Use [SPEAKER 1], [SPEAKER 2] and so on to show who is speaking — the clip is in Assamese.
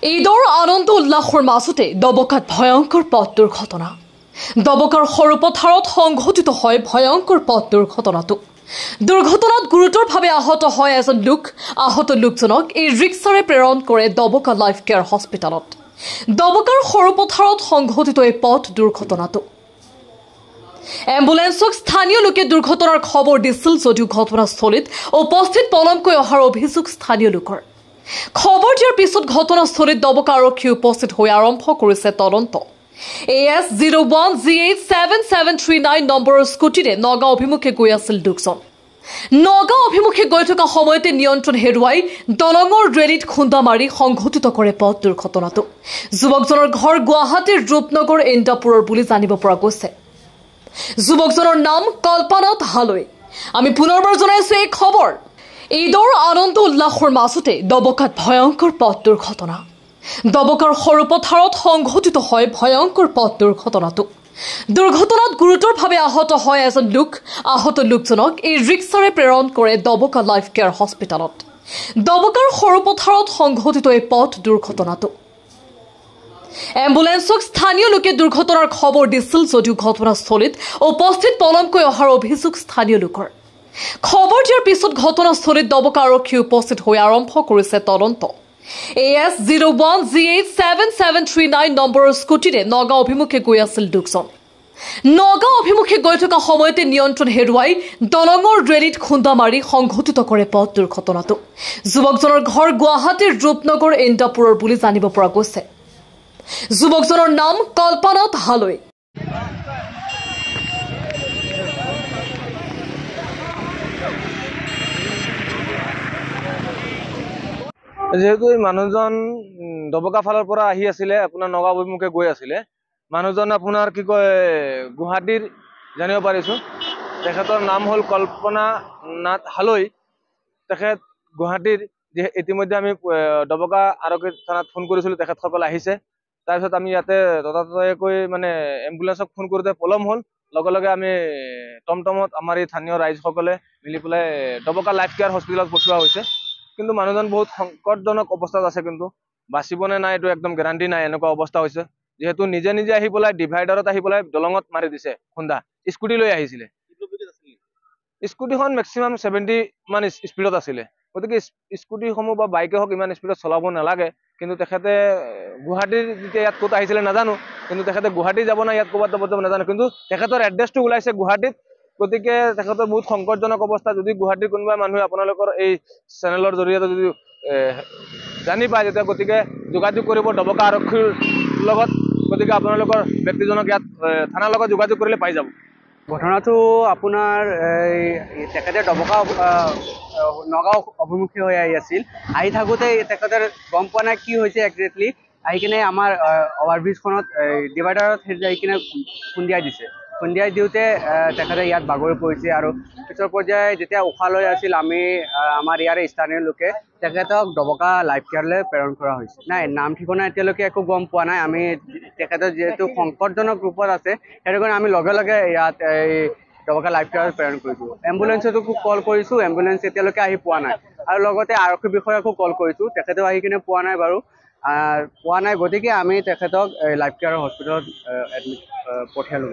[SPEAKER 1] ঈদৰ আনন্দ উল্লাসৰ মাজতে দবকাত ভয়ংকৰ পথ দুৰ্ঘটনা। দবকাৰ সৰু পথাৰত সংঘটিত হয় ভয়ংকৰ পথ দুৰ্ঘটনাটো। দুৰ্ঘটনাত গুৰুতৰভাৱে আহত হয় এজন লোক। আহত লোকজনক এই ৰিক্সাৰে প্ৰেৰণ কৰে দবকা লাইফ কেয়াৰ হস্পিটেলত। দবকাৰ সৰু পথাৰত সংঘটিত এই পথ দুৰ্ঘটনাটো। এম্বুলেন্সক স্থানীয় লোকে দুৰ্ঘটনাৰ খবৰ দিছিল যদিও ঘটনাস্থলীত উপস্থিত পলমকৈ অহাৰ অভিযোগ স্থানীয় লোকৰ। খবৰ দিয়াৰ পিছত ঘটনাস্থলীত দবকা আৰক্ষী উপস্থিত হৈ আৰম্ভ কৰিছে তদন্ত। AS01GH7739 নম্বৰৰ স্কুটিৰে নগাঁও অভিমুখে গৈ আছিল লোকজন। নগাঁও অভিমুখে গৈ থকা সময়তে নিয়ন্ত্ৰণ হেৰুৱাই দলঙৰ ৰেলীত খুন্দা মাৰি সংঘটিত কৰে পথ দুৰ্ঘটনাটো। যুৱকজনৰ ঘৰ গুৱাহাটীৰ ৰূপনগৰ ইন্দাপুৰৰ বুলি জানিব পৰা গৈছে। যুৱকজনৰ নাম কল্পনাথ হালৈ। আমি পুনৰবাৰ জনাইছো এই খবৰ। ঈদৰ আনন্দ উল্লাসৰ মাজতে দবকাত ভয়ংকৰ পথ দুৰ্ঘটনা। দবকাৰ সৰু পথাৰত সংঘটিত হয় ভয়ংকৰ পথ দুৰ্ঘটনাটো। দুৰ্ঘটনাত গুৰুতৰভাৱে আহত হয় এজন লোক। আহত লোকজনক এই ৰিক্সাৰে প্ৰেৰণ কৰে দবকা লাইফ কেয়াৰ হস্পিটেলত। দবকাৰ সৰু পথাৰত সংঘটিত এই পথ দুৰ্ঘটনাটো। এম্বুলেন্সক স্থানীয় লোকে দুৰ্ঘটনাৰ খবৰ দিছিল যদিও ঘটনাস্থলীত উপস্থিত পলমকৈ অহাৰ অভিযোগ স্থানীয় লোকৰ। খবৰ দিয়াৰ পিছত ঘটনাস্থলীত দবকা আৰক্ষী উপস্থিত হৈ আৰম্ভ কৰিছে তদন্ত। AS01GH7739 নম্বৰৰ স্কুটিৰে নগাঁও অভিমুখে গৈ আছিল লোকজন। নগাঁও অভিমুখে গৈ থকা সময়তে নিয়ন্ত্ৰণ হেৰুৱাই দলঙৰ ৰেলীত খুন্দা মাৰি সংঘটিত কৰে পথ দুৰ্ঘটনাটো। যুৱকজনৰ ঘৰ গুৱাহাটীৰ ৰূপনগৰ ইন্দাপুৰৰ বুলি জানিব পৰা গৈছে। যুৱকজনৰ নাম কল্পনাথ হালৈ।
[SPEAKER 2] যেহেতু মানুহজন দবকা ফালৰ পৰা আহি আছিলে, আপোনাৰ নগাঁও অভিমুখে গৈ আছিলে। মানুহজন আপোনাৰ কি কয় গুৱাহাটীৰ জানিব পাৰিছোঁ। তেখেতৰ নাম হ'ল কল্পনাথ হালৈ। তেখেত গুৱাহাটীৰ ইতিমধ্যে আমি দবকা আৰক্ষী থানাত ফোন কৰিছিলোঁ, তেখেতসকল আহিছে। তাৰপিছত আমি ইয়াতে ততাতৈয়াকৈ মানে এম্বুলেন্সক ফোন কৰোঁতে পলম হ'ল। লগে লগে আমি টমটমত আমাৰ এই স্থানীয় ৰাইজসকলে মিলি পেলাই দবকা লাইফ কেয়াৰ হস্পিটেলত পঠিওৱা হৈছে। কিন্তু মানুহজন বহুত সংকটজনক অৱস্থাত আছে, কিন্তু বাচিবনে নাই এইটো একদম গেৰাণ্টি নাই, এনেকুৱা অৱস্থা হৈছে। যিহেতু নিজে নিজে আহি পেলাই ডিভাইডাৰত আহি পেলাই দলঙত মাৰি দিছে খুন্দা। স্কুটি লৈ আহিছিলে, স্কুটিখন মেক্সিমাম 70 মান স্পীডত আছিলে। গতিকে স্কুটিসমূহ বা বাইকে হওক ইমান স্পীডত চলাব নালাগে। কিন্তু তেখেতে গুৱাহাটীৰ যেতিয়া ইয়াত ক'ত আহিছিলে নাজানো, কিন্তু তেখেতে গুৱাহাটী যাব না ইয়াত ক'ৰবাত যাব নাজানো, কিন্তু তেখেতৰ এড্ৰেছটো ওলাইছে গুৱাহাটীত। গতিকে তেখেতৰ বহুত সংকটজনক অৱস্থা। যদি গুৱাহাটীৰ কোনোবা মানুহে আপোনালোকৰ এই চেনেলৰ জৰিয়তে যদি জানি পায়, তেতিয়া গতিকে যোগাযোগ কৰিব দবকা আৰক্ষীৰ লগত। গতিকে আপোনালোকৰ ব্যক্তিজনক ইয়াত থানাৰ লগত যোগাযোগ কৰিলে পাই যাব।
[SPEAKER 3] ঘটনাটো আপোনাৰ তেখেতে দবকা নগাঁও অভিমুখী হৈ আহি আছিল। আহি থাকোঁতে তেখেতে গম পোৱা নাই কি হৈছে একজেক্টলি। আহি কিনে আমাৰ অভাৰব্ৰিজখনত ডিভাইডাৰত যাই কিনে খুন্দিয়াই দিছে। খুন্দিয়াই দিওঁতে তেখেতে ইয়াত বাগৰি পৰিছে। আৰু পিছৰ পৰ্যায়ে যেতিয়া উশাহ লৈ আছিল, আমি আমাৰ ইয়াৰে স্থানীয় লোকে তেখেতক দবকা লাইফ কেয়াৰলৈ প্ৰেৰণ কৰা হৈছে। নাই, নাম ঠিকনা এতিয়ালৈকে একো গম পোৱা নাই। আমি তেখেতৰ যিহেতু সংকটজনক ৰূপত আছে, সেইটো কাৰণে আমি লগে লগে ইয়াত এই দবকা লাইফ কেয়াৰত প্ৰেৰণ কৰিছোঁ। এম্বুলেন্সতো কল কৰিছোঁ, এম্বুলেন্স এতিয়ালৈকে আহি পোৱা নাই। আৰু লগতে আৰক্ষী বিষয়াকো কল কৰিছোঁ, তেখেতেও আহি কিনে পোৱা নাই বাৰু। গতিকে আমি তেখেতক লাইফ কেয়াৰ হস্পিটেলত এডমিট পঠিয়ালোঁ।